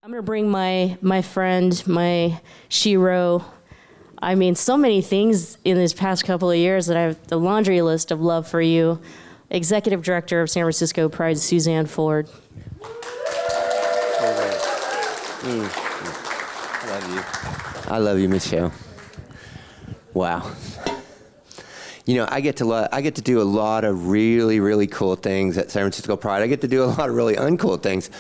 I'm going to bring my friend, my shero. I mean, so many things in these past couple of years that I have the laundry list of love for you. Executive Director of San Francisco Pride, Suzanne Ford. I love you. I love you, Michelle. Wow. You know, I get to do a lot of really, really cool things at San Francisco Pride. I get to do a lot of really uncool things.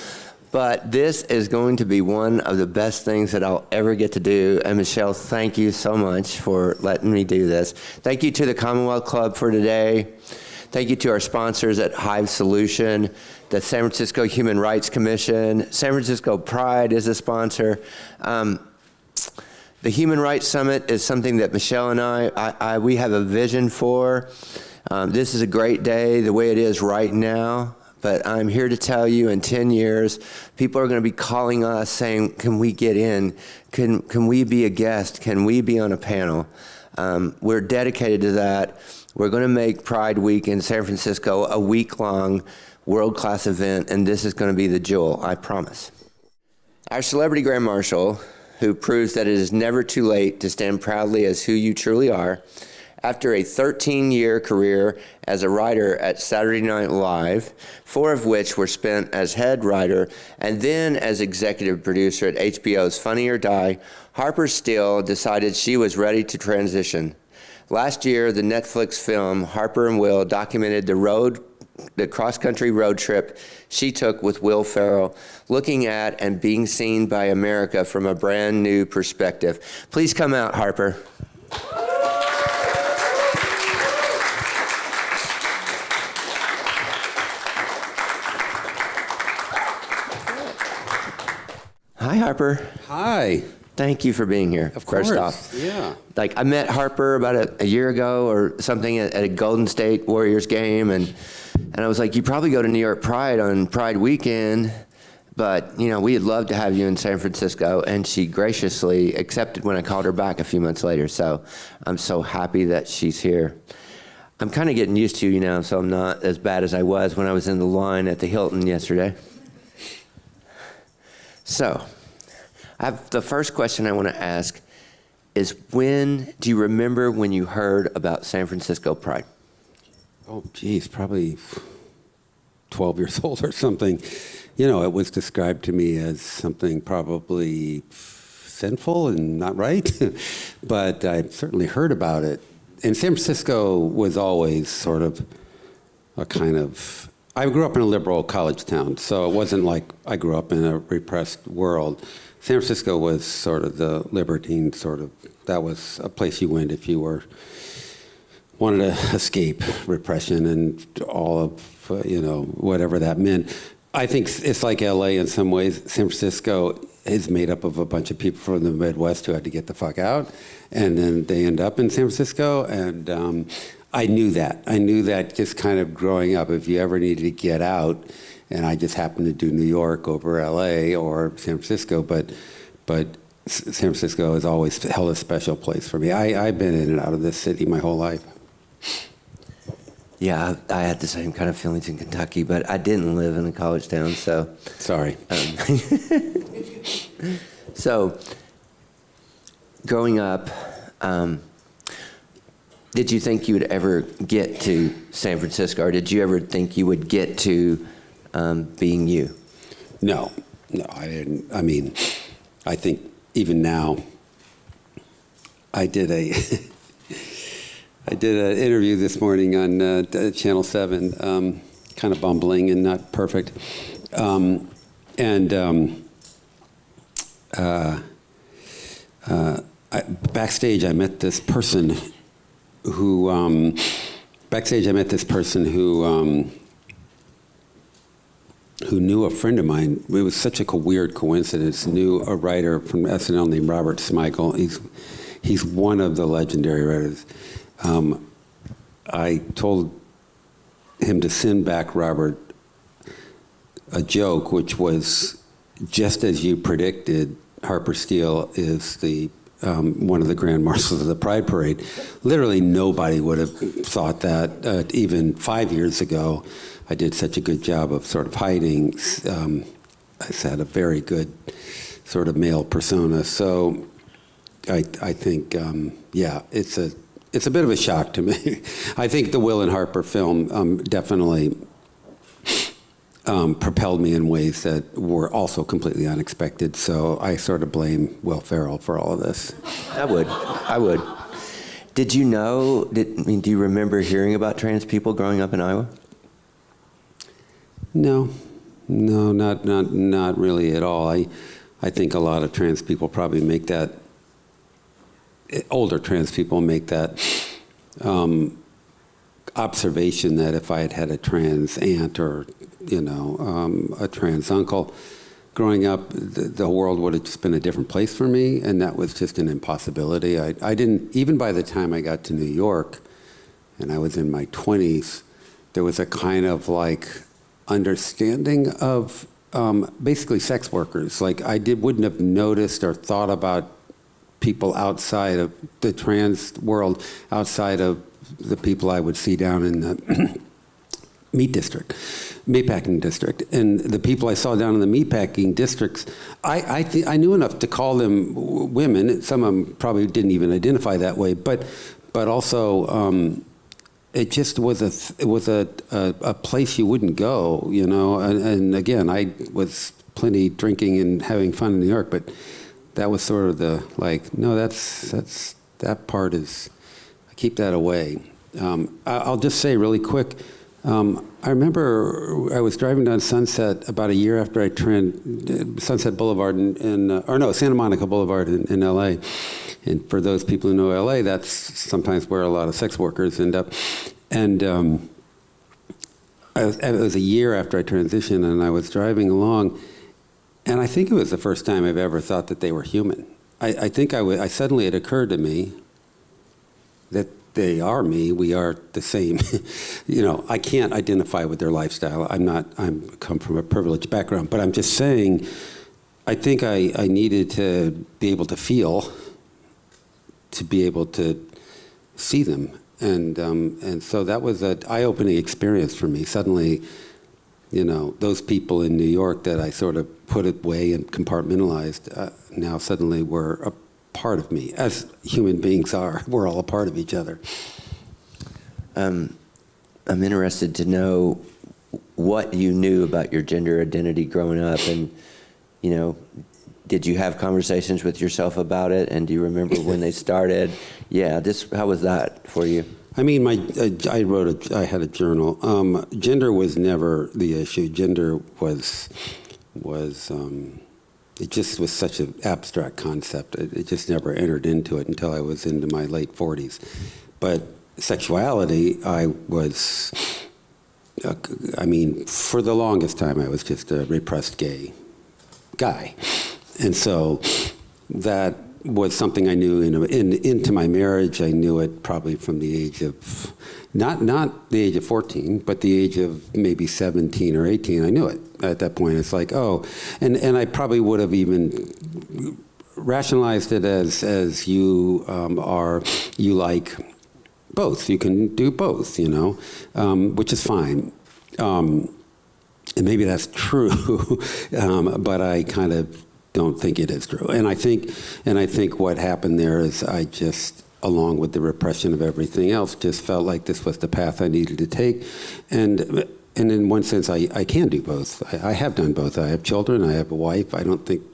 But this is going to be one of the best things that I'll ever get to do. And Michelle, thank you so much for letting me do this. Thank you to the Commonwealth Club for today. Thank you to our sponsors at Hive Solution, the San Francisco Human Rights Commission. San Francisco Pride is a sponsor. The Human Rights Summit is something that Michelle and we have a vision for. This is a great day the way it is right now. But I'm here to tell you in 10 years, people are going to be calling us saying, can we get in? Can we be a guest? Can we be on a panel? We're dedicated to that. We're going to make Pride Week in San Francisco a week-long world-class event, and this is going to be the jewel, I promise. Our celebrity Grand Marshal, who proves that it is never too late to stand proudly as who you truly are, after a 13-year career as a writer at Saturday Night Live, 4 of which were spent as head writer and then as executive producer at HBO's Funny or Die, Harper Steele decided she was ready to transition. Last year, the Netflix film Harper and Will documented the cross-country road trip she took with Will Ferrell, looking at and being seen by America from a brand new perspective. Please come out, Harper. Hi, Harper. Hi. Thank you for being here. Of course. First off. Yeah. Like, I met Harper about a year ago or something at a Golden State Warriors game, and I was like, you probably go to New York Pride on Pride weekend, but, you know, we'd love to have you in San Francisco, and she graciously accepted when I called her back a few months later, so I'm so happy that she's here. I'm kind of getting used to you now, so I'm not as bad as I was when I was in the line at the Hilton yesterday. So, the first question I want to ask is, do you remember when you heard about San Francisco Pride? Oh, geez, probably 12 years old or something. You know, it was described to me as something probably sinful and not right, but I certainly heard about it. And San Francisco was always sort of a kind of, I grew up in a liberal college town, so it wasn't like I grew up in a repressed world. San Francisco was sort of the libertine sort of, that was a place you went if you wanted to escape repression and all of, you know, whatever that meant. I think it's like LA in some ways. San Francisco is made up of a bunch of people from the Midwest who had to get the fuck out, and then they end up in San Francisco, and I knew that. I knew that just kind of growing up, if you ever needed to get out, and I just happened to do New York over LA or San Francisco, but San Francisco has always held a special place for me. I've been in and out of this city my whole life. Yeah, I had the same kind of feelings in Kentucky, but I didn't live in a college town, so. Sorry. So, growing up, did you think you would ever get to San Francisco, or did you ever think you would get to being you? No, I didn't. I mean, I think even now, I did an interview this morning on Channel 7, kind of bumbling and not perfect. Backstage, I met this person who knew a friend of mine. It was such a weird coincidence. Knew a writer from SNL named Robert Smigel. He's one of the legendary writers. I told him to send back Robert a joke, which was, just as you predicted, Harper Steele is the one of the grand marshals of the Pride Parade. Literally nobody would have thought that even 5 years ago. I did such a good job of sort of hiding had a very good sort of male persona. So I think, it's a bit of a shock to me. I think the Will and Harper film definitely propelled me in ways that were also completely unexpected. So I sort of blame Will Ferrell for all of this. I would. Did you know, do you remember hearing about trans people growing up in Iowa? No, not really at all. I think a lot of trans people probably make that, older trans people make that observation that if I had had a trans aunt or, a trans uncle growing up, the world would have just been a different place for me, and that was just an impossibility. I didn't, even by the time I got to New York, and I was in my 20s, there was a kind of like understanding of basically sex workers. Like wouldn't have noticed or thought about people outside of the trans world, outside of the people I would see down in the meatpacking district. And the people I saw down in the meatpacking districts, I knew enough to call them women. Some of them probably didn't even identify that way, but also it just was a place you wouldn't go, And again, I was plenty drinking and having fun in New York, but that was sort of that part is, I keep that away. I'll just say really quick, I remember I was driving down Sunset about a year after Sunset Boulevard Santa Monica Boulevard in LA. And for those people who know LA, that's sometimes where a lot of sex workers end up. And it was a year after I transitioned, and I was driving along, and I think it was the first time I've ever thought that they were human. I think suddenly it occurred to me that they are me, we are the same. I can't identify with their lifestyle. I'm come from a privileged background, but I'm just saying, I think I needed to be able to feel, to be able to see them. And so that was an eye-opening experience for me. Suddenly, those people in New York that I sort of put away and compartmentalized, now suddenly were a part of me, as human beings are. We're all a part of each other. I'm interested to know what you knew about your gender identity growing up, and did you have conversations with yourself about it, and do you remember when they started? How was that for you? I mean, I had a journal. Gender was never the issue. Gender was it just was such an abstract concept. It just never entered into it until I was into my late 40s. But sexuality, for the longest time, I was just a repressed gay guy. And so that was something I knew into my marriage. I knew it probably from the age of, not the age of 14, but the age of maybe 17 or 18. I knew it at that point. It's like, and I probably would have even rationalized it as you like both. You can do both, which is fine. And maybe that's true, but I kind of don't think it is true. And I think what happened there is I just, along with the repression of everything else, just felt like this was the path I needed to take. And in one sense, I can do both. I have done both. I have children. I have a wife. I don't think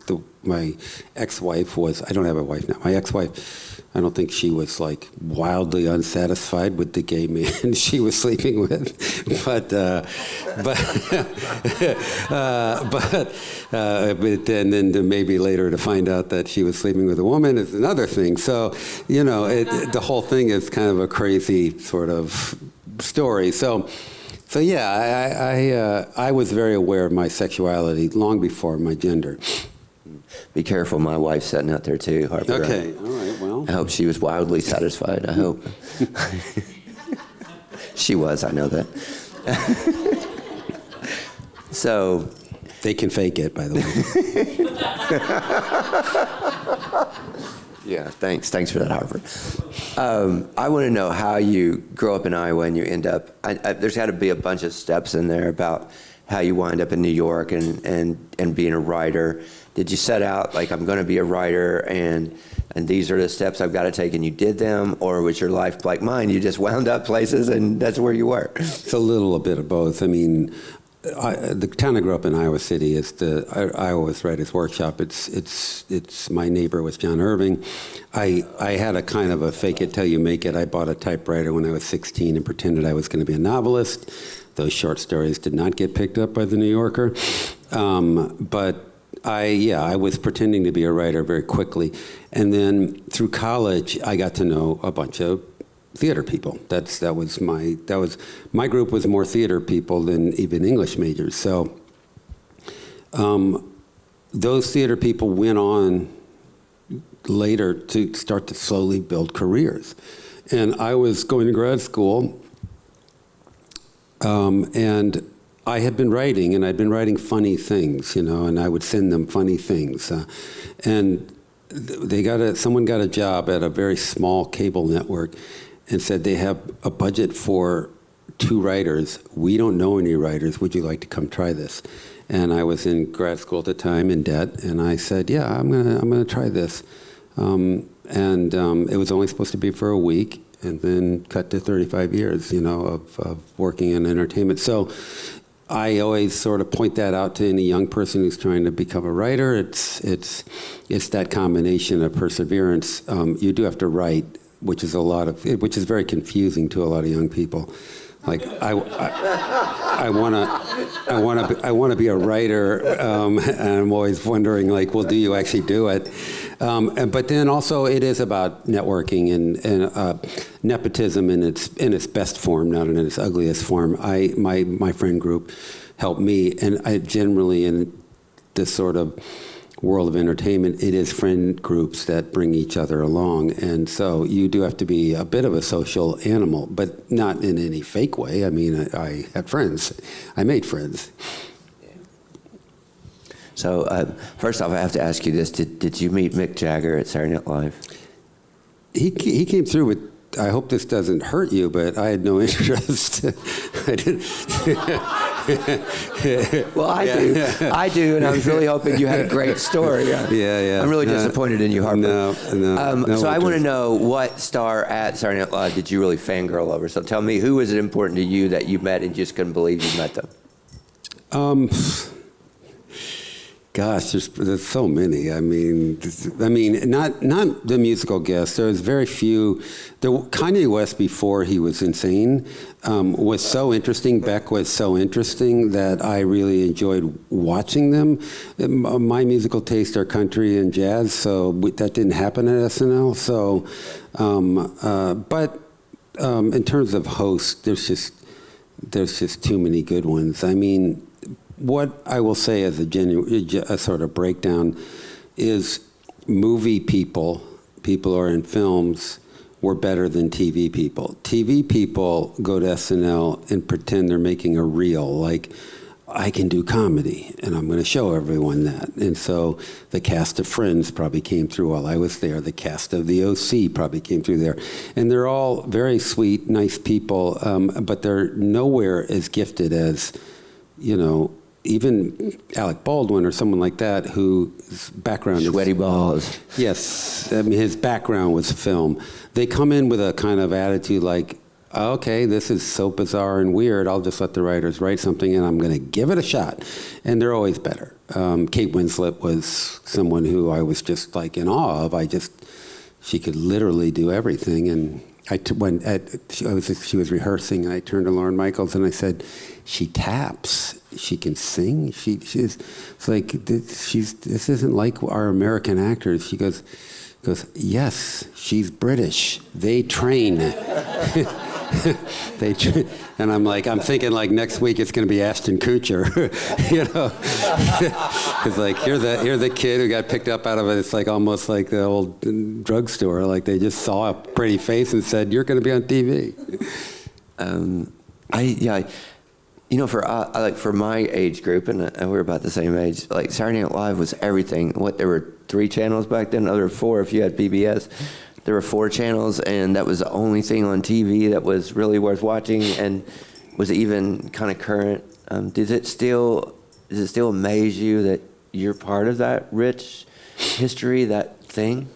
my ex-wife was, I don't have a wife now. My ex-wife, I don't think she was like wildly unsatisfied with the gay man she was sleeping with, but then to maybe later to find out that she was sleeping with a woman is another thing. So, the whole thing is kind of a crazy sort of story. So yeah, I was very aware of my sexuality long before my gender. Be careful, my wife's sitting out there too, Harper. Okay, all right, well. I hope she was wildly satisfied, I hope. She was, I know that. So. They can fake it, by the way. Yeah, thanks for that, Harper. I want to know how you grow up in Iowa and you end up, there's got to be a bunch of steps in there about how you wind up in New York and being a writer. Did you set out like, I'm going to be a writer and these are the steps I've got to take, and you did them? Or was your life like mine? You just wound up places and that's where you were? It's a little bit of both. I mean, the town I grew up in, Iowa City, is the Iowa's Writers Workshop. It's my neighbor was John Irving. I had a kind of a fake it till you make it. I bought a typewriter when I was 16 and pretended I was going to be a novelist. Those short stories did not get picked up by the New Yorker. But I was pretending to be a writer very quickly. And then through college, I got to know a bunch of theater people. That was my group was more theater people than even English majors. So those theater people went on later to start to slowly build careers. And I was going to grad school, and I had been writing, and I'd been writing funny things, and I would send them funny things. And someone got a job at a very small cable network and said, they have a budget for 2 writers. We don't know any writers. Would you like to come try this? And I was in grad school at the time, in debt, and I said, yeah, I'm gonna try this. It was only supposed to be for a week, and then cut to 35 years, of working in entertainment. So I always sort of point that out to any young person who's trying to become a writer. It's that combination of perseverance. You do have to write, which is very confusing to a lot of young people. Like I want to be a writer, and I'm always wondering, like, well, do you actually do it? But then also it is about networking and nepotism in its best form, not in its ugliest form. My friend group helped me, and I generally in this sort of world of entertainment, it is friend groups that bring each other along. And so you do have to be a bit of a social animal, but not in any fake way. I mean, I had friends. I made friends. So first off, I have to ask you this. Did you meet Mick Jagger at Saturday Night Live? He came through with, I hope this doesn't hurt you, but I had no interest. I didn't. Well, I do, and I was really hoping you had a great story. Yeah. I'm really disappointed in you, Harper. No so I want to know, what star at Saturday Night Live did you really fangirl over? So tell me, who was it important to you that you met and just couldn't believe you met them? Gosh, there's so many. I mean, not the musical guests. There was very few. Kanye West, before he was insane, was so interesting. Beck was so interesting that I really enjoyed watching them. My musical tastes are country and jazz, so that didn't happen at SNL. So, but in terms of hosts, there's just too many good ones. I mean, what I will say as a sort of breakdown is movie people who are in films, were better than TV people. TV people go to SNL and pretend they're making a reel, like, I can do comedy, and I'm going to show everyone that. And so the cast of Friends probably came through while I was there. The cast of The OC probably came through there. And they're all very sweet, nice people, but they're nowhere as gifted as, even Alec Baldwin or someone like that, whose background Sweaty balls. Yes, I mean, his background was film. They come in with a kind of attitude like, okay, this is so bizarre and weird, I'll just let the writers write something and I'm going to give it a shot. And they're always better. Kate Winslet was someone who I was just like in awe of. She could literally do everything. And she was rehearsing, and I turned to Lauren Michaels and I said, she taps, she can sing. It's like, this isn't like our American actors. She goes, yes, she's British. They train. And I'm thinking like next week it's going to be Ashton Kutcher, It's like, you're the kid who got picked up out of it. It's like almost like the old drugstore. Like they just saw a pretty face and said, you're going to be on TV. For my age group, and we're about the same age, like Saturday Night Live was everything. There were 3 channels back then, other 4 if you had PBS. There were 4 channels, and that was the only thing on TV that was really worth watching and was even kind of current. Does it still amaze you that you're part of that rich history, that thing?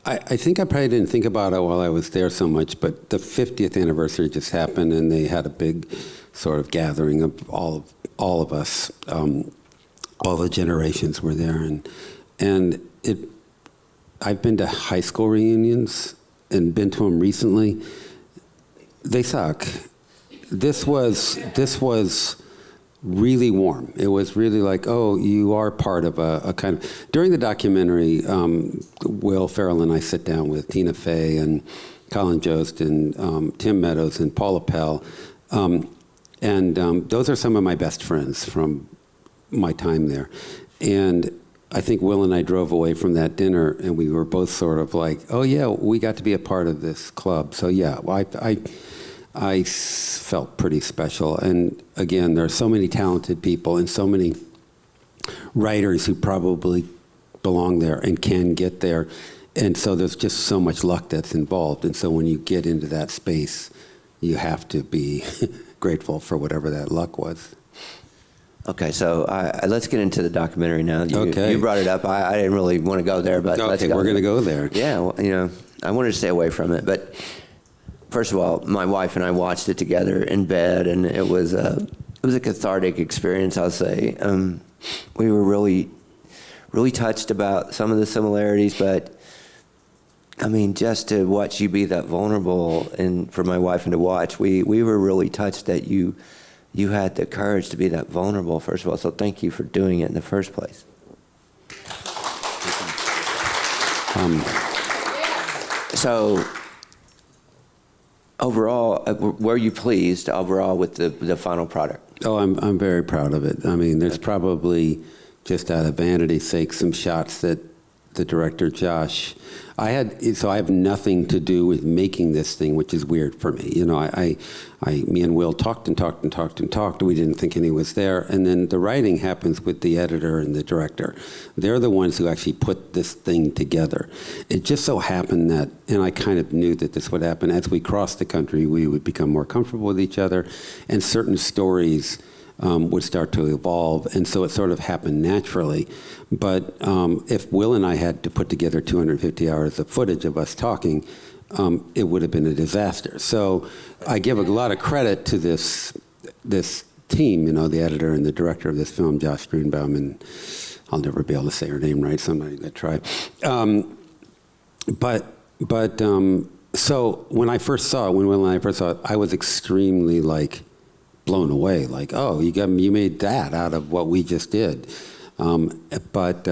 I think I probably didn't think about it while I was there so much, but the 50th anniversary just happened, and they had a big sort of gathering of all of us. All the generations were there, and I've been to high school reunions and been to them recently. They suck. This was really warm. It was really like, oh, you are part of a kind of... During the documentary, Will Ferrell and I sit down with Tina Fey and Colin Jost and Tim Meadows and Paula Pell. Those are some of my best friends from my time there. And I think Will and I drove away from that dinner, and we were both sort of like, oh, yeah, we got to be a part of this club. So, yeah, I felt pretty special. And again, there are so many talented people and so many writers who probably belong there and can get there. And so there's just so much luck that's involved. And so when you get into that space, you have to be grateful for whatever that luck was. Okay, so let's get into the documentary now. Okay. You brought it up. I didn't really want to go there, but let's go. Okay, we're going to go there. Yeah, well, I wanted to stay away from it, but first of all, my wife and I watched it together in bed, and it was a cathartic experience, I'll say. We were really, really touched about some of the similarities, but I mean, just to watch you be that vulnerable, and for my wife and to watch, we were really touched that you had the courage to be that vulnerable, first of all. So thank you for doing it in the first place. So overall, were you pleased overall with the final product? Oh, I'm very proud of it. I mean, there's probably, just out of vanity's sake, some shots that the director, Josh, I have nothing to do with making this thing, which is weird for me. Me and Will talked. We didn't think any was there. And then the writing happens with the editor and the director. They're the ones who actually put this thing together. It just so happened that, and I kind of knew that this would happen, as we crossed the country, we would become more comfortable with each other, and certain stories would start to evolve, and so it sort of happened naturally. But if Will and I had to put together 250 hours of footage of us talking, it would have been a disaster. So I give a lot of credit to this team, the editor and the director of this film, Josh Greenbaum, and I'll never be able to say her name right, so I'm not going to try. So when Will and I first saw it, I was extremely blown away, oh, you made that out of what we just did. But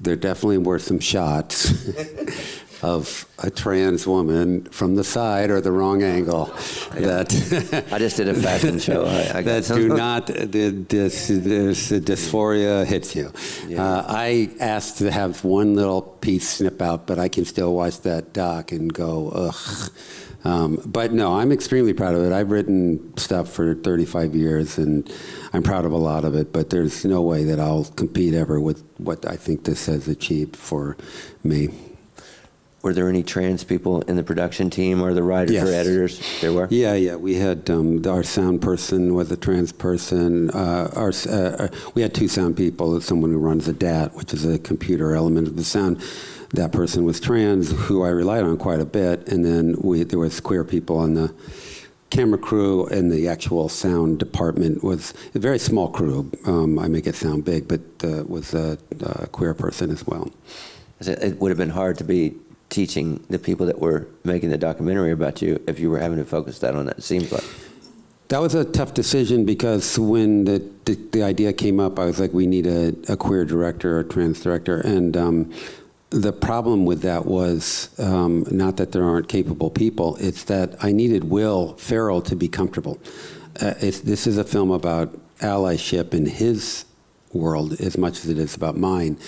there definitely were some shots of a trans woman from the side or the wrong angle that I just did a fashion show. That do not, this dysphoria hits you. Yeah. I asked to have one little piece snip out, but I can still watch that doc and go, ugh. But no, I'm extremely proud of it. I've written stuff for 35 years, and I'm proud of a lot of it, but there's no way that I'll compete ever with what I think this has achieved for me. Were there any trans people in the production team or the writers or editors? There were? Yeah. We had our sound person was a trans person. We had two sound people, someone who runs a DAT, which is a computer element of the sound. That person was trans, who I relied on quite a bit. And then there was queer people on the camera crew, and the actual sound department was a very small crew. I make it sound big, but was a queer person as well. It would have been hard to be teaching the people that were making the documentary about you if you were having to focus that on that, it seems like. That was a tough decision, because when the idea came up, I was like, we need a queer director, a trans director. And the problem with that was not that there aren't capable people, it's that I needed Will Ferrell to be comfortable. This is a film about allyship in his world as much as it is about mine.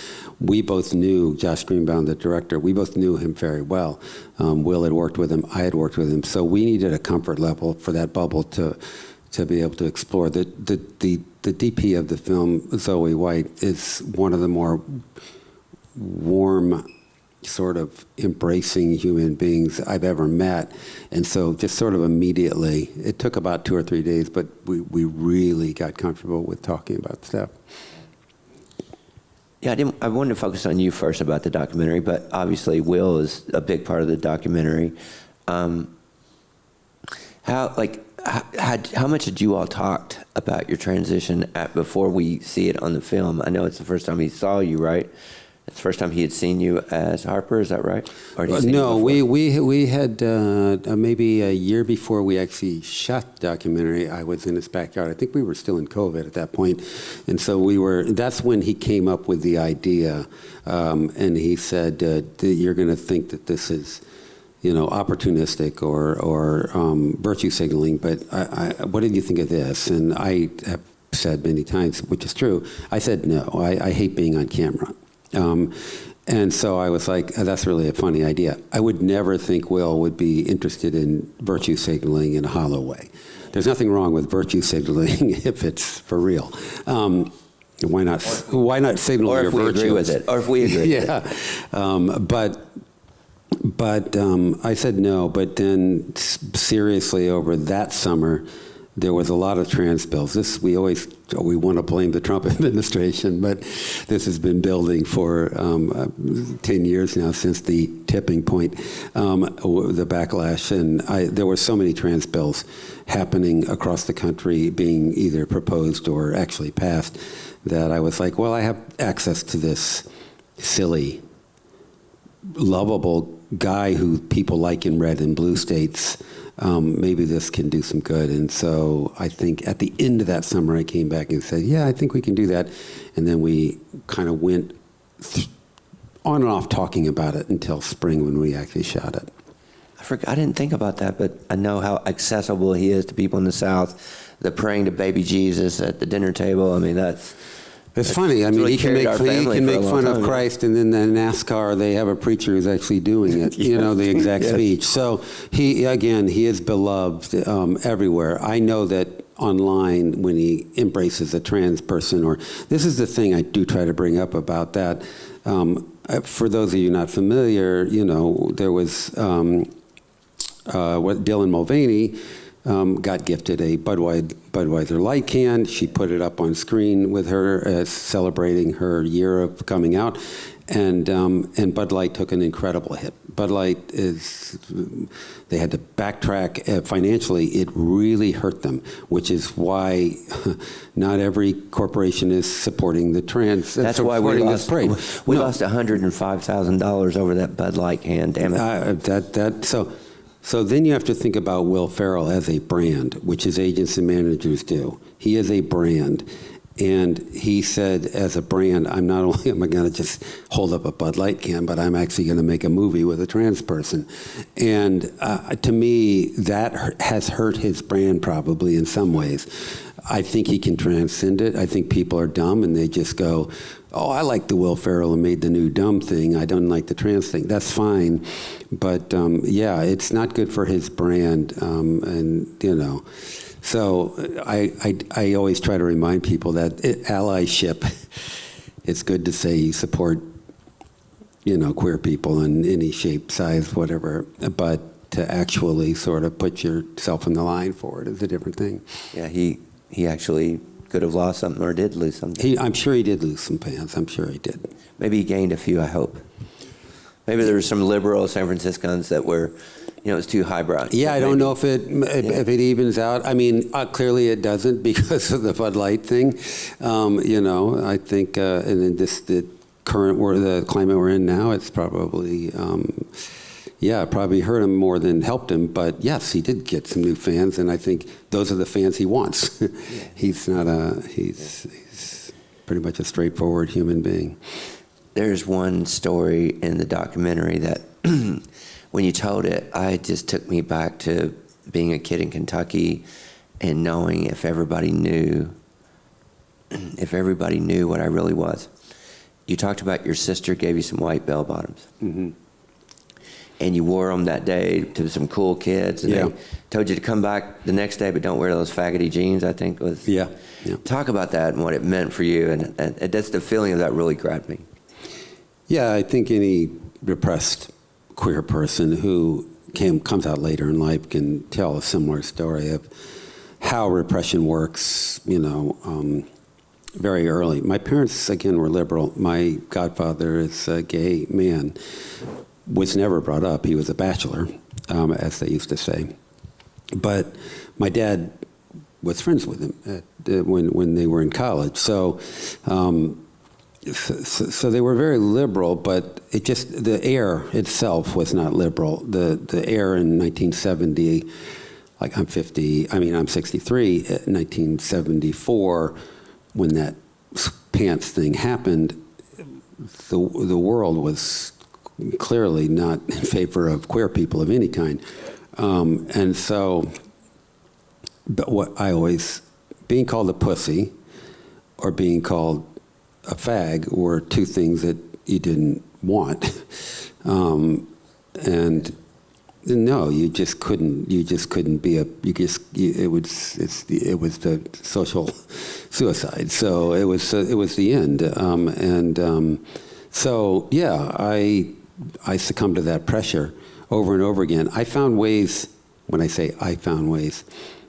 We both knew Josh Greenbaum, the director. We both knew him very well. Will had worked with him. I had worked with him. So we needed a comfort level for that bubble to be able to explore. The DP of the film, Zoe White, is one of the more warm sort of embracing human beings I've ever met. And so just sort of immediately, it took about 2 or 3 days, but we really got comfortable with talking about stuff. Yeah, I wanted to focus on you first about the documentary, but obviously Will is a big part of the documentary. How much had you all talked about your transition before we see it on the film? I know it's the first time he saw you, right? It's the first time he had seen you as Harper, is that right? Or had he seen No, you we had maybe a year before we actually shot the documentary. I was in his backyard. I think we were still in COVID at that point, and so that's when he came up with the idea, and he said, "You're going to think that this is, opportunistic or virtue signaling, but what did you think of this?" And I have said many times, which is true, I said no. I hate being on camera. And so I was like, that's really a funny idea. I would never think Will would be interested in virtue signaling in a hollow way. There's nothing wrong with virtue signaling if it's for real. Why not signal your virtue? Or if we agree with it. Or if we agree with it. But I said no. But then seriously, over that summer, there was a lot of trans bills. We want to blame the Trump administration, but this has been building for 10 years now, since the tipping point, the backlash. And there were so many trans bills happening across the country, being either proposed or actually passed, that I was like, well, I have access to this silly, lovable guy who people like in red and blue states. Maybe this can do some good. And so I think at the end of that summer, I came back and said, yeah, I think we can do that. And then we kind of went on and off talking about it until spring when we actually shot it. I didn't think about that, but I know how accessible he is to people in the South. The praying to baby Jesus at the dinner table. I mean, It's funny. I mean, really he can make fun of time. Christ, and then in NASCAR they have a preacher who's actually doing it. The exact speech. So he is beloved everywhere. I know that online when he embraces a trans person, or this is the thing I do try to bring up about that. For those of you not familiar, there was Dylan Mulvaney. Got gifted a Budweiser light can. She put it up on screen with her celebrating her year of coming out, and Bud Light took an incredible hit. Bud Light they had to backtrack financially. It really hurt them, which is why not every corporation is supporting the trans. That's why we lost $105,000 over that Bud Light can. Damn it. So then you have to think about Will Ferrell as a brand, which his agents and managers do. He is a brand. And he said, as a brand, I'm not only am I going to just hold up a Bud Light can, but I'm actually going to make a movie with a trans person. And to me, that has hurt his brand probably in some ways. I think he can transcend it. I think people are dumb and they just go, oh, I like the Will Ferrell and made the new dumb thing. I don't like the trans thing. That's fine. But it's not good for his brand. So I always try to remind people that allyship, it's good to say you support, queer people in any shape, size, whatever, but to actually sort of put yourself in the line for it is a different thing. Yeah, he actually could have lost something or did lose something. I'm sure he did lose some fans. I'm sure he did. Maybe he gained a few, I hope. Maybe there were some liberal San Franciscans that were, it's too highbrow. Yeah, I don't know if it evens out. I mean, clearly it doesn't because of the Bud Light thing. I think, and then the climate we're in now, it's probably, probably hurt him more than helped him. But yes, he did get some new fans, and I think those are the fans he wants. He's pretty much a straightforward human being. There's one story in the documentary that when you told it, it just took me back to being a kid in Kentucky and knowing if everybody knew what I really was. You talked about your sister gave you some white bell bottoms. Mm-hmm. And you wore them that day to some cool kids. And they told you to come back the next day, but don't wear those faggoty jeans, I think was. Yeah. Talk about that and what it meant for you. And that's the feeling of that really grabbed me. Yeah, I think any repressed queer person who comes out later in life can tell a similar story of how repression works, very early. My parents, again, were liberal. My godfather is a gay man, was never brought up. He was a bachelor, as they used to say. But my dad was friends with him when they were in college. So they were very liberal, but the air itself was not liberal. The air in 1970, like I'm 63, 1974, when that pants thing happened, the world was clearly not in favor of queer people of any kind. And so, but being called a pussy or being called a fag were two things that you didn't want. And no, you just couldn't be it was the social suicide. So it was the end. So yeah, I succumbed to that pressure over and over again. I found ways, when I say I found ways,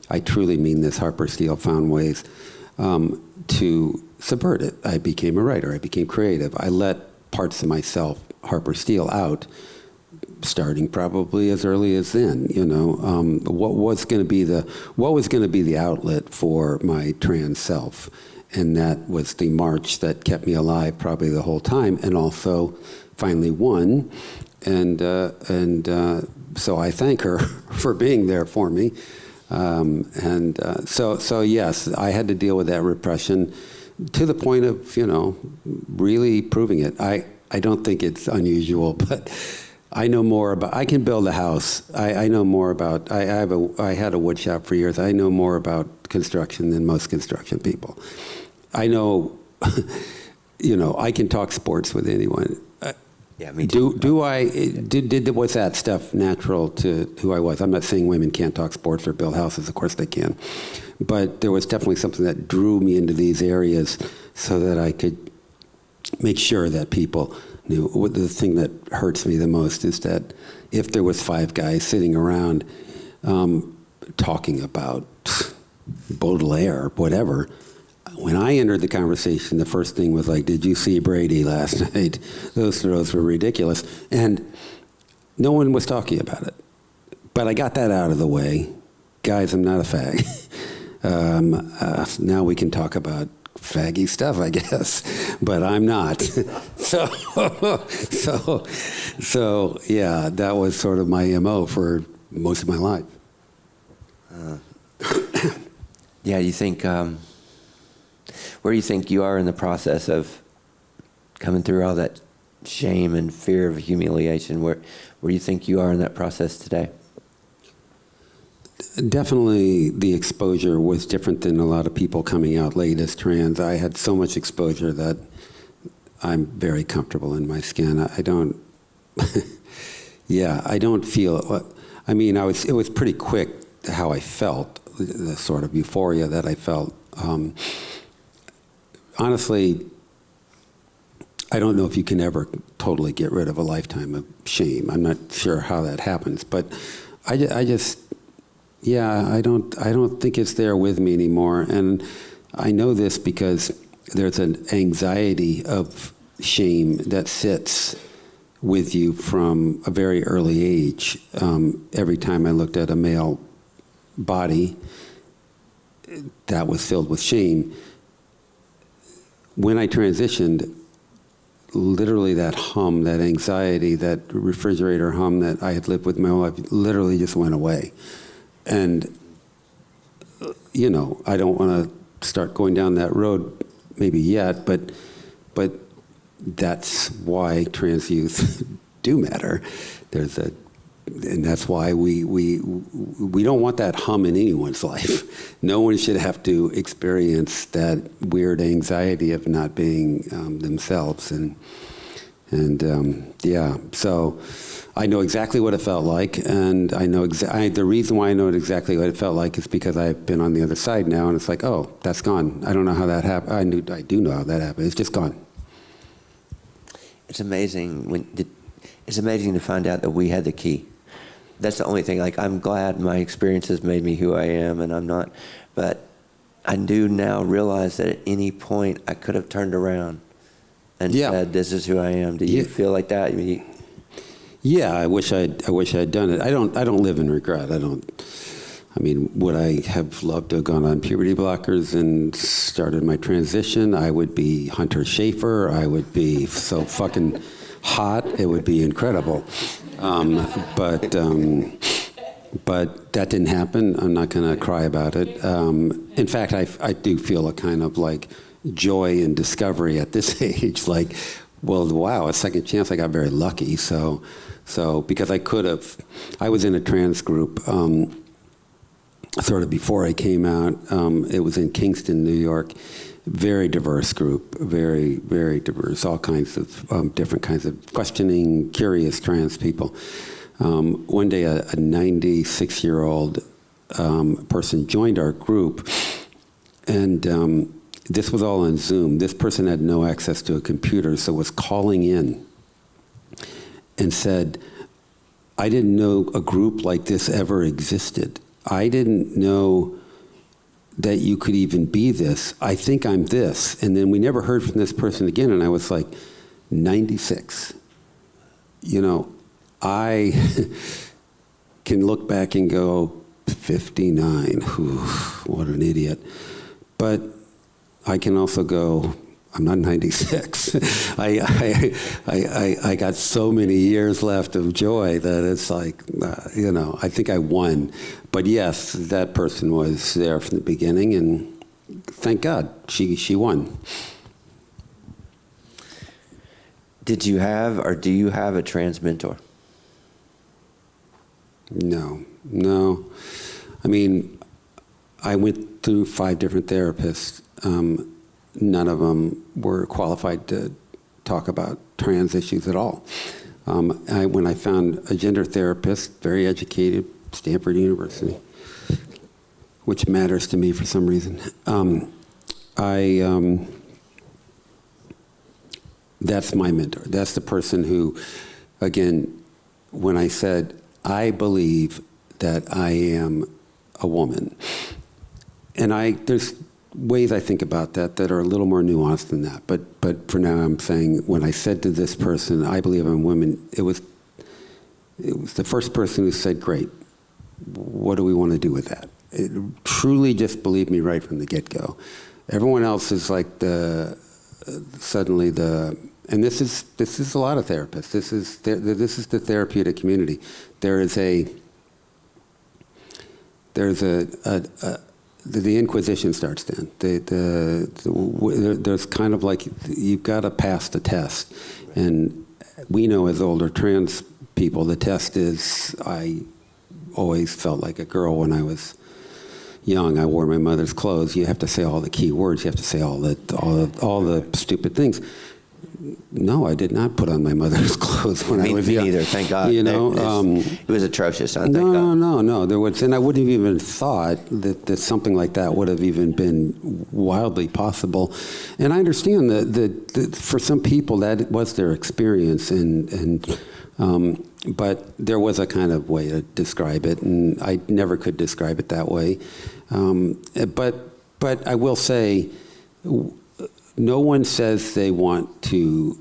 I truly mean this. Harper Steele found ways to subvert it. I became a writer. I became creative. I let parts of myself, Harper Steele, out, starting probably as early as then. What was going to be the outlet for my trans self, and that was the march that kept me alive probably the whole time, and also finally won. And so I thank her for being there for me. So yes, I had to deal with that repression to the point of, really proving it. I don't think it's unusual, but I know more about, I can build a house. I know more about, I had a wood shop for years. I know more about construction than most construction people. I know, I can talk sports with anyone. Yeah, me too. Was that stuff natural to who I was? I'm not saying women can't talk sports or build houses. Of course they can. But there was definitely something that drew me into these areas so that I could make sure that people knew. The thing that hurts me the most is that if there was 5 guys sitting around talking about Baudelaire, whatever, when I entered the conversation, the first thing was like, did you see Brady last night? Those throws were ridiculous. And no one was talking about it. But I got that out of the way. Guys, I'm not a fag. Now we can talk about faggy stuff, I guess, but I'm not. So yeah, that was sort of my MO for most of my life. Yeah, you think, where do you think you are in the process of coming through all that shame and fear of humiliation? Where do you think you are in that process today? Definitely the exposure was different than a lot of people coming out late as trans. I had so much exposure that I'm very comfortable in my skin. I don't, I don't feel, it was pretty quick how I felt, the sort of euphoria that I felt. Honestly, I don't know if you can ever totally get rid of a lifetime of shame. I'm not sure how that happens, but I don't think it's there with me anymore. And I know this because there's an anxiety of shame that sits with you from a very early age. Every time I looked at a male body that was filled with shame, when I transitioned, literally that hum, that anxiety, that refrigerator hum that I had lived with my whole life literally just went away. And, I don't want to start going down that road maybe yet, but that's why trans youth do matter. And that's why we don't want that hum in anyone's life. No one should have to experience that weird anxiety of not being themselves. So I know exactly what it felt like, and I know the reason why I know exactly what it felt like is because I've been on the other side now, and it's like, oh, that's gone. I don't know how that happened. I do know how that happened. It's just gone. It's amazing it's amazing to find out that we had the key. That's the only thing. Like, I'm glad my experiences made me who I am, and I'm not, but I do now realize that at any point I could have turned around and said, "This is who I am." Do you feel like that? Yeah, I wish I'd done it. I don't live in regret. Would I have loved to have gone on puberty blockers and started my transition? I would be Hunter Schafer. I would be so fucking hot. It would be incredible. But that didn't happen. I'm not going to cry about it. In fact, I do feel a kind of like joy and discovery at this age. Like, well, wow, a second chance. I got very lucky. So because I was in a trans group sort of before I came out. It was in Kingston, New York. Very diverse group, very, very diverse, all kinds of different kinds of questioning, curious trans people. One day, a 96-year-old person joined our group, and this was all on Zoom. This person had no access to a computer, so was calling in and said, "I didn't know a group like this ever existed. I didn't know that you could even be this. I think I'm this." And then we never heard from this person again, and I was like, 96. I can look back and go, 59, what an idiot. But I can also go, I'm not 96. I got so many years left of joy that it's like, I think I won. But yes, that person was there from the beginning, and thank God she won. Did you have, or do you have a trans mentor? No. I went through 5 different therapists. None of them were qualified to talk about trans issues at all. When I found a gender therapist, very educated, Stanford University, which matters to me for some reason, that's my mentor. That's the person who, again, when I said, I believe that I am a woman, and there's ways I think about that are a little more nuanced than that. But for now, I'm saying when I said to this person, I believe I'm a woman, it was the first person who said, great, what do we want to do with that? It truly just believed me right from the get-go. Everyone else is like and this is a lot of therapists. This is the therapeutic community. There's the Inquisition starts then. There's kind of like, you've got to pass the test. And we know as older trans people, the test is, I always felt like a girl when I was young. I wore my mother's clothes. You have to say all the key words. You have to say all the stupid things. No, I did not put on my mother's clothes when I was young. Me neither, thank God. You know, it was atrocious. Thank God. No. There was, and I wouldn't have even thought that something like that would have even been wildly possible. And I understand that for some people that was their experience, but there was a kind of way to describe it, and I never could describe it that way. But I will say, no one says they want to,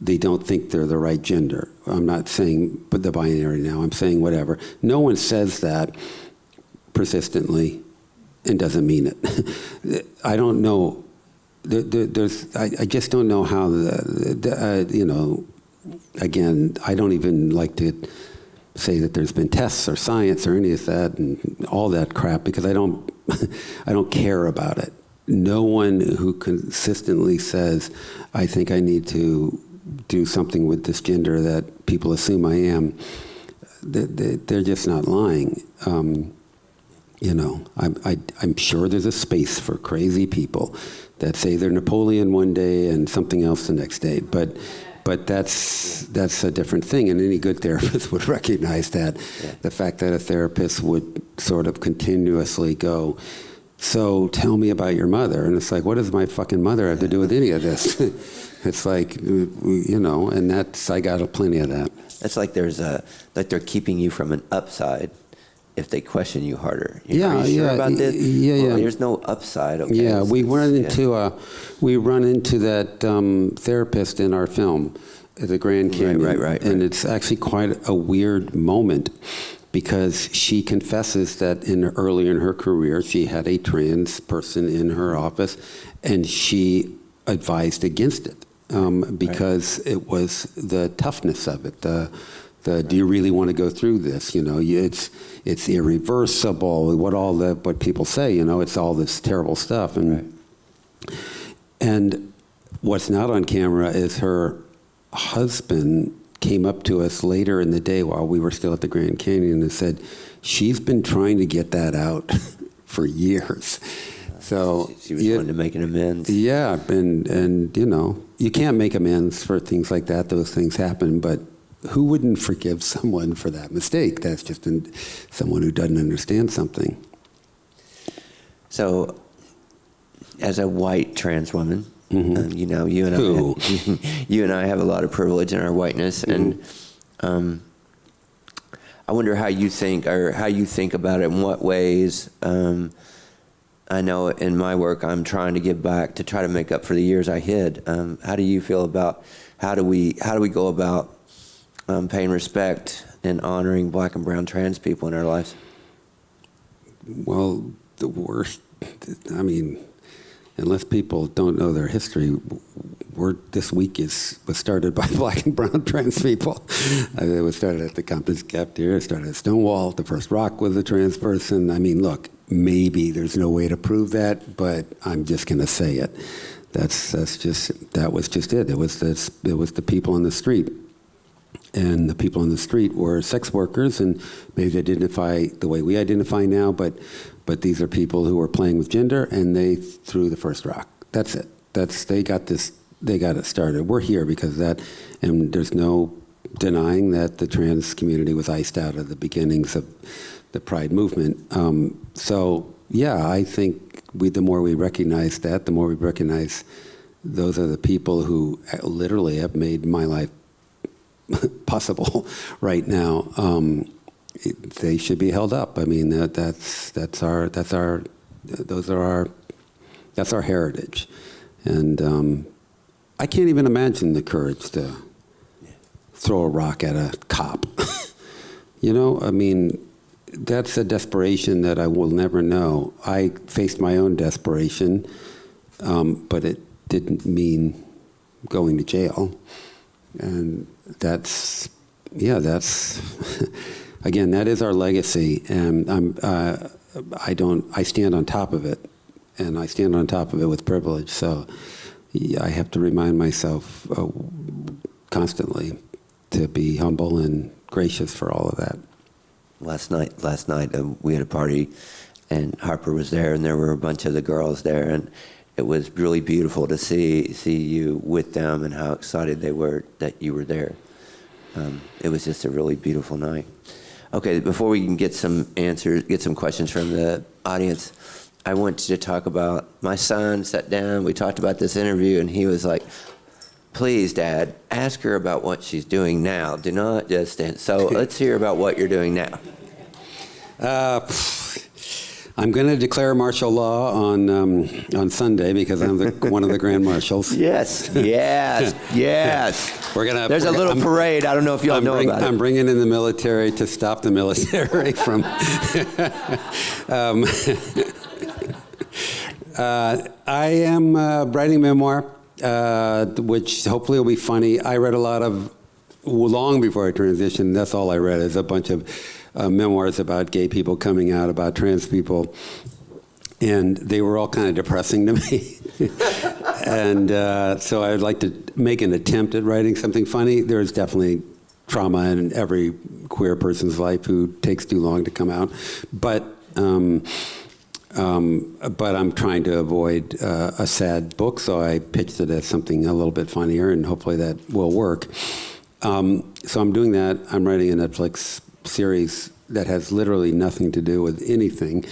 they don't think they're the right gender. I'm not saying the binary now, I'm saying whatever. No one says that persistently and doesn't mean it. I don't know, I just don't know how, again, I don't even like to say that there's been tests or science or any of that and all that crap, because I don't care about it. No one who consistently says, I think I need to do something with this gender that people assume I am, they're just not lying. I'm sure there's a space for crazy people that say they're Napoleon one day and something else the next day. But that's a different thing, and any good therapist would recognize that. Yeah. The fact that a therapist would sort of continuously go, so tell me about your mother. And it's like, what does my fucking mother have to do with any of this? It's like, and I got plenty of that. It's like they're keeping you from an upside if they question you harder. Are you sure about this? Yeah. There's no upside. Okay. Yeah, we run into that therapist in our film, the Grand Canyon. Right. And it's actually quite a weird moment because she confesses that earlier in her career, she had a trans person in her office, and she advised against it because it was the toughness of it. Do you really want to go through this? It's irreversible. What people say, it's all this terrible stuff. And what's not on camera is her husband came up to us later in the day while we were still at the Grand Canyon and said, she's been trying to get that out for years. So she was wanting to make an amends. Yeah, and you can't make amends for things like that. Those things happen, but who wouldn't forgive someone for that mistake? That's just someone who doesn't understand something. So, as a white trans woman, you and I have a lot of privilege in our whiteness, and I wonder how you think about it. In what ways? I know in my work, I'm trying to give back to try to make up for the years I hid. How do you feel about how do we go about paying respect and honoring Black and brown trans people in our lives? Well, the worst. Unless people don't know their history, this week was started by Black and brown trans people. It was started at the Compton's cafeteria. It started at Stonewall. The first rock was a trans person. Look, maybe there's no way to prove that, but I'm just going to say it. That was just it. It was the people on the street. And the people on the street were sex workers, and maybe they identify the way we identify now, but these are people who were playing with gender, and they threw the first rock. That's it. They got it started. We're here because of that, and there's no denying that the trans community was iced out of the beginnings of the Pride movement. I think the more we recognize that, the more we recognize those are the people who literally have made my life possible right now. They should be held up. That's our heritage, and I can't even imagine the courage to throw a rock at a cop. That's a desperation that I will never know. I faced my own desperation, but it didn't mean going to jail, and that's again, that is our legacy, and I stand on top of it, and I stand on top of it with privilege. So I have to remind myself constantly to be humble and gracious for all of that. Last night we had a party, and Harper was there, and there were a bunch of the girls there, and it was really beautiful to see you with them and how excited they were that you were there. It was just a really beautiful night. Okay, before we can get some questions from the audience, I want you to talk about, my son sat down, we talked about this interview, and he was like, please, Dad, ask her about what she's doing now. Do not just stand. So let's hear about what you're doing now. I'm going to declare martial law on Sunday because I'm one of the grand marshals. Yes. There's a little parade. I don't know if y'all know about it. I'm bringing in the military to stop the military from. I am writing a memoir, which hopefully will be funny. I read a lot of, long before I transitioned, that's all I read, is a bunch of memoirs about gay people coming out, about trans people, and they were all kind of depressing to me. And so I'd like to make an attempt at writing something funny. There's definitely trauma in every queer person's life who takes too long to come out, but I'm trying to avoid a sad book, so I pitched it as something a little bit funnier, and hopefully that will work. So I'm doing that. I'm writing a Netflix series that has literally nothing to do with anything.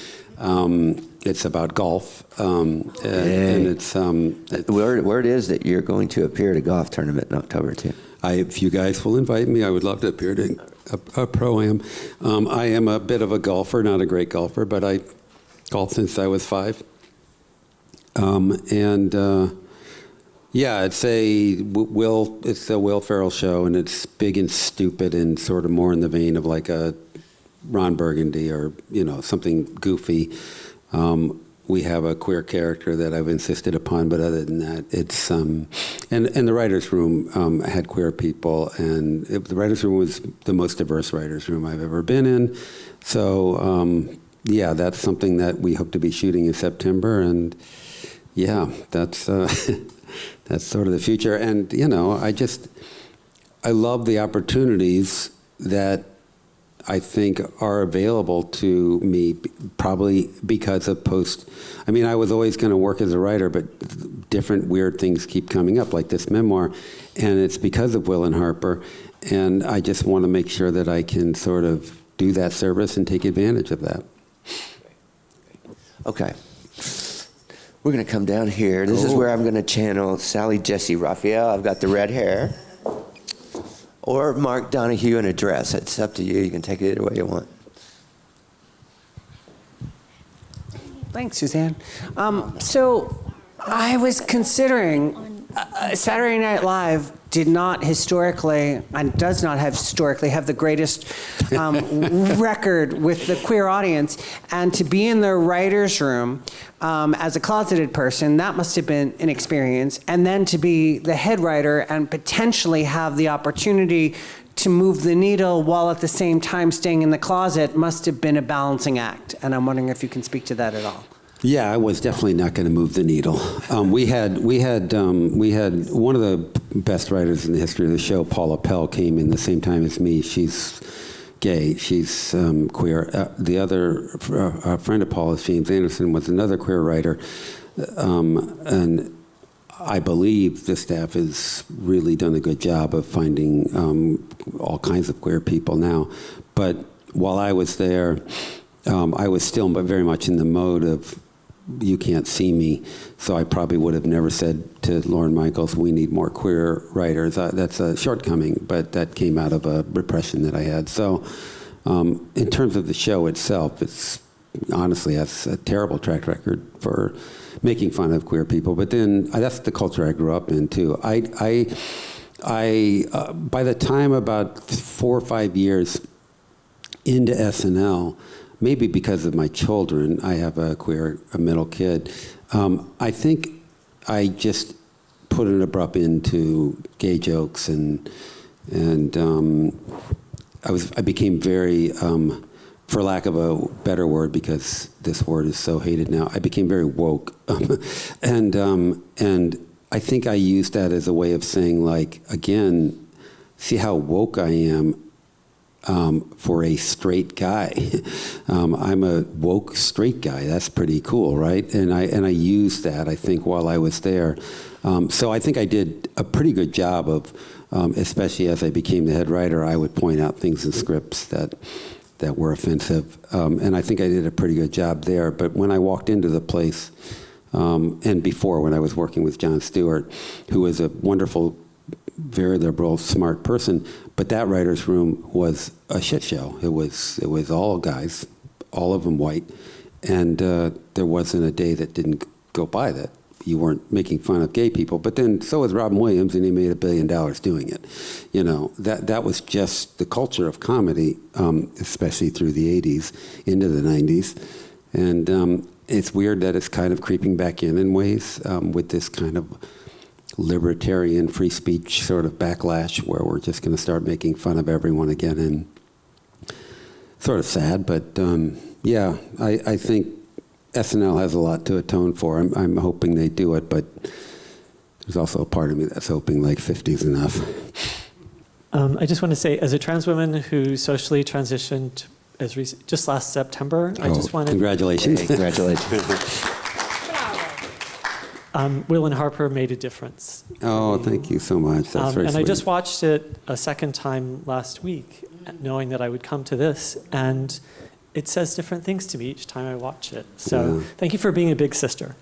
It's about golf, and it's Word is that you're going to appear at a golf tournament in October too. If you guys will invite me, I would love to appear at a pro-am. I am a bit of a golfer, not a great golfer, but I golfed since I was 5. Yeah, it's a Will Ferrell show, and it's big and stupid and sort of more in the vein of like a Ron Burgundy or, something goofy. We have a queer character that I've insisted upon, but other than that, it's and the writers' room had queer people, and the writers' room was the most diverse writers' room I've ever been in. So yeah, that's something that we hope to be shooting in September, and yeah, that's that's sort of the future. And I love the opportunities that I think are available to me, probably because of I was always going to work as a writer, but different weird things keep coming up, like this memoir, and it's because of Will and Harper, and I just want to make sure that I can sort of do that service and take advantage of that. Okay. We're going to come down here. This is where I'm going to channel Sally Jesse Raphael. I've got the red hair. Or Mark Donahue in a dress. It's up to you. You can take it either way you want. Thanks, Suzanne. So I was considering Saturday Night Live did not historically, and does not have historically, have the greatest record with the queer audience. And to be in the writer's room as a closeted person, that must have been an experience. And then to be the head writer and potentially have the opportunity to move the needle while at the same time staying in the closet must have been a balancing act. And I'm wondering if you can speak to that at all. Yeah, I was definitely not going to move the needle. We had one of the best writers in the history of the show, Paula Pell, came in the same time as me. She's gay. She's queer. The other friend of Paula's, James Anderson, was another queer writer, and I believe the staff has really done a good job of finding all kinds of queer people now. But while I was there, I was still very much in the mode of, you can't see me, so I probably would have never said to Lorne Michaels, we need more queer writers. That's a shortcoming, but that came out of a repression that I had. So in terms of the show itself, it's honestly has a terrible track record for making fun of queer people. But then that's the culture I grew up in, too. I by the time about 4 or 5 years into SNL, maybe because of my children, I have a middle kid, I think I just put an abrupt end to gay jokes, and I became very, for lack of a better word, because this word is so hated now, I became very woke, and I think I used that as a way of saying, like, again, see how woke I am. For a straight guy. I'm a woke straight guy. That's pretty cool, right? And I used that, I think, while I was there. So I think I did a pretty good job of, especially as I became the head writer, I would point out things in scripts that were offensive. And I think I did a pretty good job there. But when I walked into the place, and before when I was working with Jon Stewart, who was a wonderful, very liberal, smart person, but that writer's room was a shit show. It was all guys, all of them white, and there wasn't a day that didn't go by that you weren't making fun of gay people. But then so was Robin Williams, and he made $1 billion doing it. That was just the culture of comedy, especially through the 80s into the 90s, and it's weird that it's kind of creeping back in ways with this kind of libertarian free speech sort of backlash where we're just going to start making fun of everyone again, and sort of sad, but yeah, I think SNL has a lot to atone for. I'm hoping they do it, but there's also a part of me that's hoping like 50's enough. I just want to say, as a trans woman who socially transitioned just last September, I just wanted... Congratulations. Hey, congratulations. Will and Harper made a difference. Oh, thank you so much. That's very and sweet. I just watched it a second time last week, knowing that I would come to this, and it says different things to me each time I watch it. So thank you for being a big sister.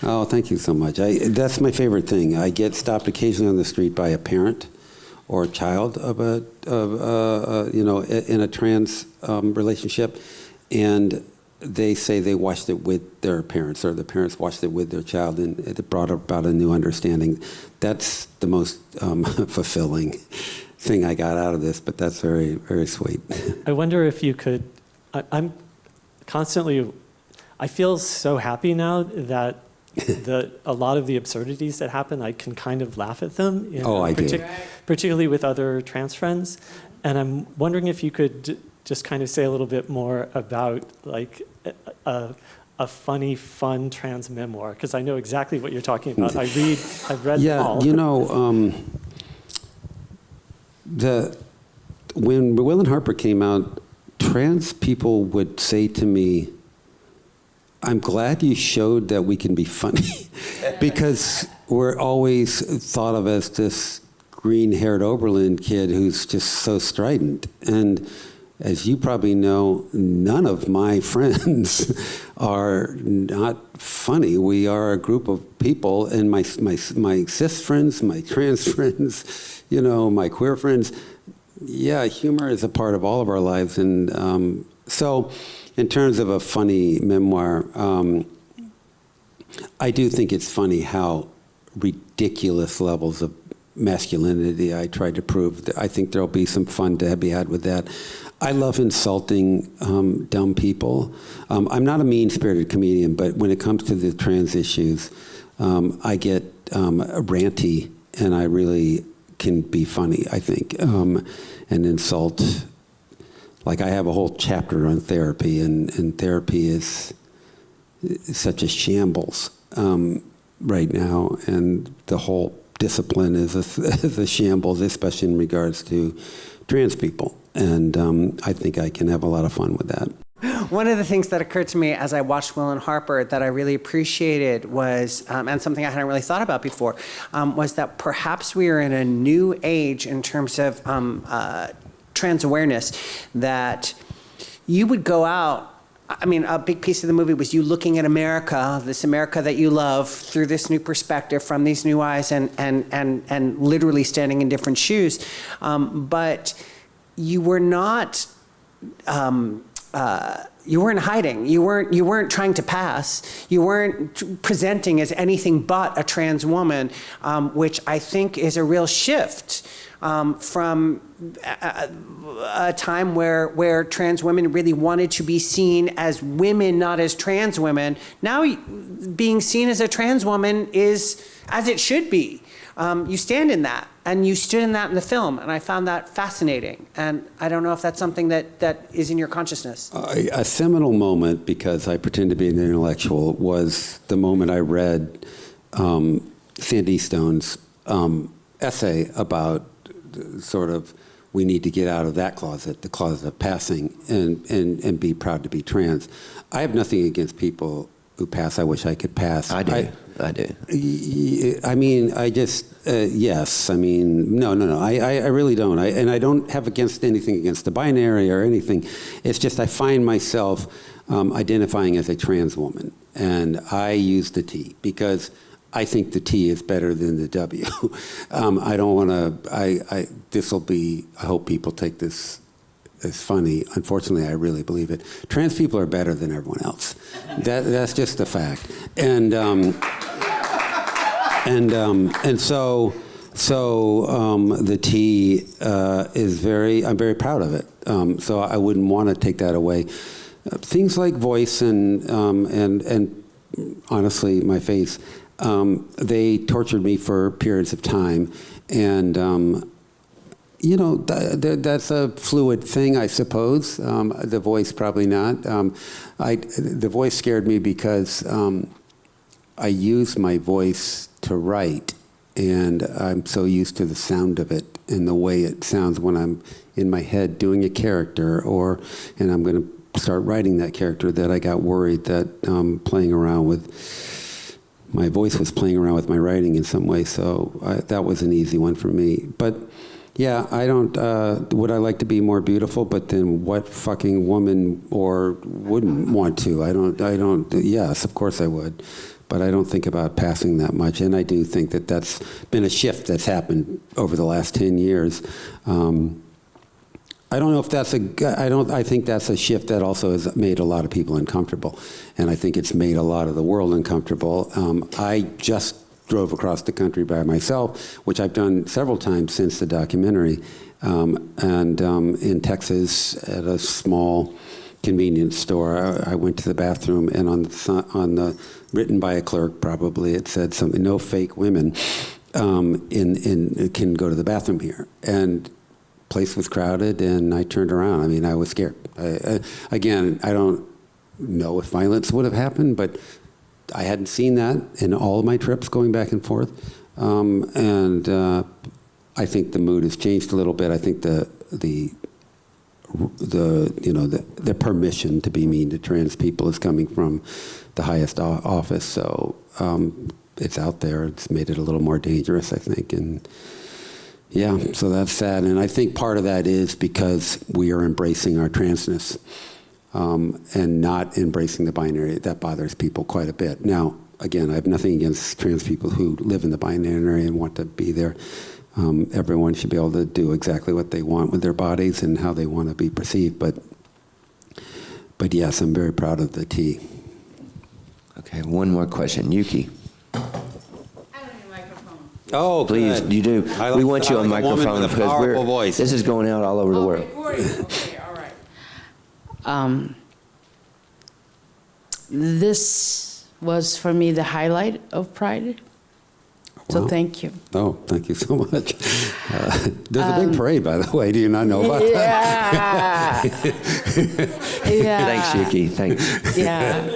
Oh, thank you so much. That's my favorite thing. I get stopped occasionally on the street by a parent or a child in a trans relationship, and they say they watched it with their parents, or the parents watched it with their child, and it brought about a new understanding. That's the most fulfilling thing I got out of this, but that's very, very sweet. I wonder if you could, I'm constantly, I feel so happy now that a lot of the absurdities that happen, I can kind of laugh at them. I do. Particularly with other trans friends. And I'm wondering if you could just kind of say a little bit more about like a funny, fun trans memoir, because I know exactly what you're talking about. I've read them all. When Will and Harper came out, trans people would say to me, I'm glad you showed that we can be funny, because we're always thought of as this green-haired Oberlin kid who's just so strident. And as you probably know, none of my friends are not funny. We are a group of people, and my cis friends, my trans friends, my queer friends. Yeah, humor is a part of all of our lives. And so in terms of a funny memoir, I do think it's funny how ridiculous levels of masculinity I tried to prove. I think there'll be some fun to be had with that. I love insulting dumb people. I'm not a mean-spirited comedian, but when it comes to the trans issues, I get ranty, and I really can be funny, I think, and insult. Like, I have a whole chapter on therapy, and therapy is such a shambles right now, and the whole discipline is a shambles, especially in regards to trans people. And I think I can have a lot of fun with that. One of the things that occurred to me as I watched Will and Harper that I really appreciated was, and something I hadn't really thought about before, was that perhaps we are in a new age in terms of trans awareness, that you would go out. I mean, a big piece of the movie was you looking at America, this America that you love, through this new perspective, from these new eyes, and literally standing in different shoes. But you were not, you weren't hiding. You weren't trying to pass. You weren't presenting as anything but a trans woman, which I think is a real shift from a time where trans women really wanted to be seen as women, not as trans women. Now being seen as a trans woman is as it should be. You stand in that, and you stood in that in the film, and I found that fascinating. And I don't know if that's something that is in your consciousness. A seminal moment, because I pretend to be an intellectual, was the moment I read Sandy Stone's essay about sort of, we need to get out of that closet, the closet of passing, and be proud to be trans. I have nothing against people who pass. I wish I could pass. I do. I mean, I just, yes. I mean, no. I really don't. And I don't have anything against the binary or anything. It's just I find myself identifying as a trans woman. And I use the T because I think the T is better than the W. I don't want to, this will be, I hope people take this as funny. Unfortunately, I really believe it. Trans people are better than everyone else. That's just a fact. And so the T is I'm very proud of it. So I wouldn't want to take that away. Things like voice and honestly, my face, they tortured me for periods of time. And, that's a fluid thing, I suppose. The voice, probably not. The voice scared me because I use my voice to write, and I'm so used to the sound of it and the way it sounds when I'm in my head doing a character, and I'm going to start writing that character, that I got worried that my voice was playing around with my writing in some way. So that was an easy one for me. But Yeah, I don't, would I like to be more beautiful, but then what fucking woman or wouldn't want to? I don't, yes, of course I would, but I don't think about passing that much. And I do think that that's been a shift that's happened over the last 10 years. I don't know if that's I think that's a shift that also has made a lot of people uncomfortable. And I think it's made a lot of the world uncomfortable. I just drove across the country by myself, which I've done several times since the documentary, and in Texas at a small convenience store. I went to the bathroom, and on the written by a clerk, probably it said something, no fake women can go to the bathroom here. And place was crowded, and I turned around. I mean, I was scared. Again, I don't know if violence would have happened, but I hadn't seen that in all of my trips going back and forth. I think the mood has changed a little bit. I think the permission to be mean to trans people is coming from the highest office. So it's out there. It's made it a little more dangerous, I think. And yeah, so that's sad. And I think part of that is because we are embracing our transness and not embracing the binary. That bothers people quite a bit. Now, again, I have nothing against trans people who live in the binary and want to be there. Everyone should be able to do exactly what they want with their bodies and how they want to be perceived. But yes, I'm very proud of the T. Okay, one more question. Yuki. Oh, please, good. you do. We want you on microphone because this is going out all over the world. Okay, all right. This was for me the highlight of Pride. So Wow. thank you. Oh, thank you so much. There's a big parade, by the way. Do you not know about that? Yeah. Thanks, Yuki. Thanks. Yeah.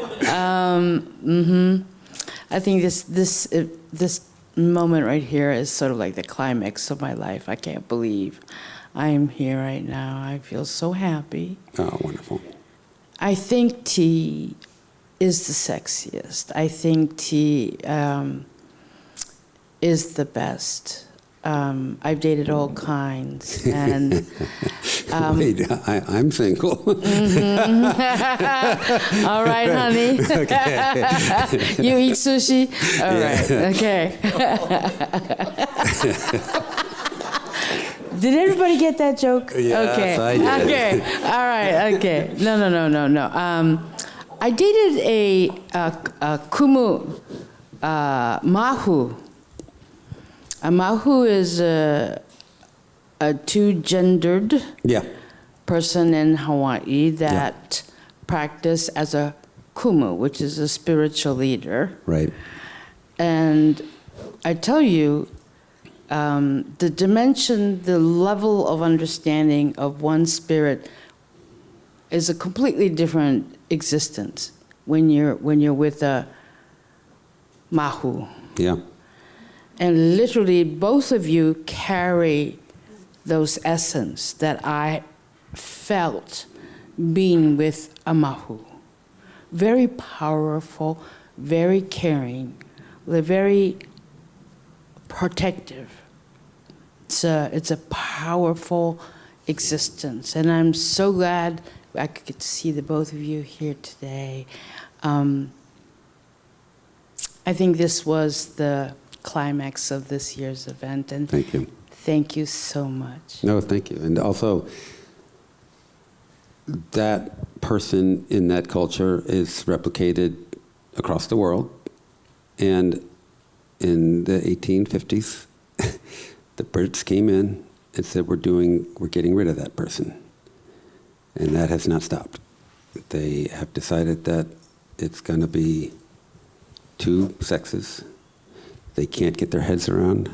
I think this moment right here is sort of like the climax of my life. I can't believe I'm here right now. I feel so happy. Oh, wonderful. I think T is the sexiest. I think T is the best. I've dated all kinds, and Wait, I'm single. all right, honey. You eat sushi? All right, okay. Did everybody get that joke? Yes, okay. I did. Okay, all right, okay. No. I dated a kumu mahu. A mahu is a two-gendered person in Hawaii that practice as a kumu, which is a spiritual leader. Right. And I tell you, the dimension, the level of understanding of one spirit is a completely different existence when you're with a mahu. Yeah. And literally, both of you carry those essence that I felt being with a mahu. Very powerful, very caring, very protective. It's a powerful existence, and I'm so glad I could get to see the both of you here today. I think this was the climax of this year's event, and Thank you. thank you so much. No, thank you. And also, that person in that culture is replicated across the world. And in the 1850s, the Brits came in and said, we're getting rid of that person. And that has not stopped. They have decided that it's going to be two sexes. They can't get their heads around.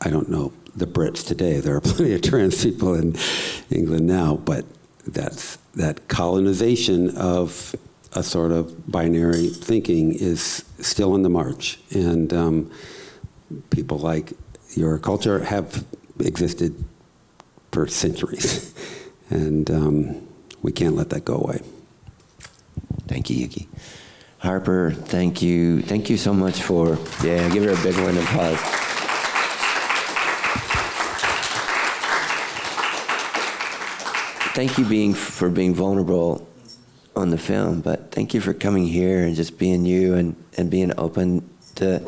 I don't know the Brits today. There are plenty of trans people in England now, but that colonization of a sort of binary thinking is still in the march. And people like your culture have existed for centuries. And we can't let that go away. Thank you, Yuki. Harper, thank you. Thank you so much for, give her a big round of applause. thank you for being vulnerable on the film, but thank you for coming here and just being you and being open to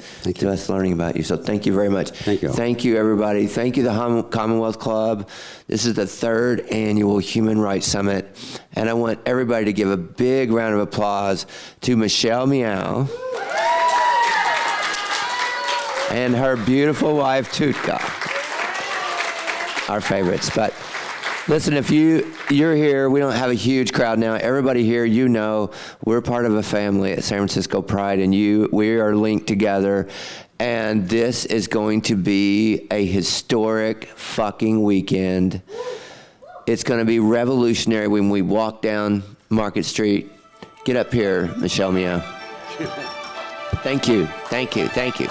us learning about you. So thank you very much. Thank you. Thank you, everybody. Thank you, the Commonwealth Club. This is the 3rd annual Human Rights Summit, and I want everybody to give a big round of applause to Michelle Meow and her beautiful wife, Tutka, our favorites. But listen, if you're here, we don't have a huge crowd now. Everybody here, you know, we're part of a family at San Francisco Pride, and we are linked together. And this is going to be a historic fucking weekend. It's going to be revolutionary when we walk down Market Street. Get up here, Michelle Meow. Thank you, thank you, thank you.